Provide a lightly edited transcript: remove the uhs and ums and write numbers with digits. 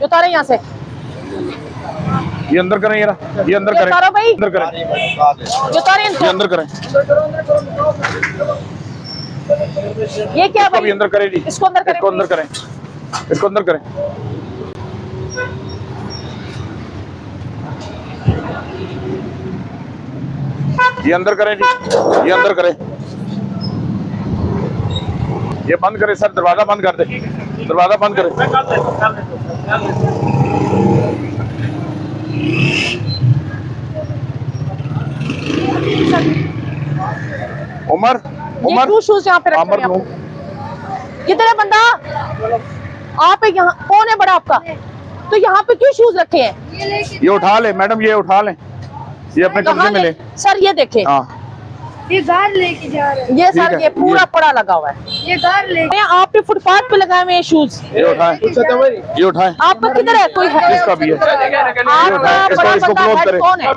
उतारे यहाँ से, ये अंदर करें, ये अंदर करें, उतारो भाई, अंदर करें, उतारे ये इनको। अंदर करें, ये क्या इसको भी भाई, अंदर करें जी, इसको अंदर करें, इसको अंदर करें, इसको अंदर करें। ये अंदर करें जी, ये अंदर करें, ये बंद करें सर, दरवाजा बंद कर दे, दरवाजा बंद करें। उमर, ये उमर, क्यों शूज यहाँ पे रखे अमर हैं नो, आप? किधर है बंदा? आप यहाँ कौन है बड़ा आपका? तो यहाँ पे क्यों शूज रखे हैं? ये उठा ले मैडम, ये उठा ले, ये अपने कब्जे में ले। सर ये देखे, हाँ ये घर लेके जा रहे हैं। ये ठीक सर है, ये पूरा पड़ा लगा हुआ है। ये घर लेके आपने फुटपाथ पे लगाए हुए शूज, ये उठाए, ये उठाए, आपका किधर है? कोई है? इसका भी है, आपका इसको बड़ा क्लोज बंदा करें। कौन है?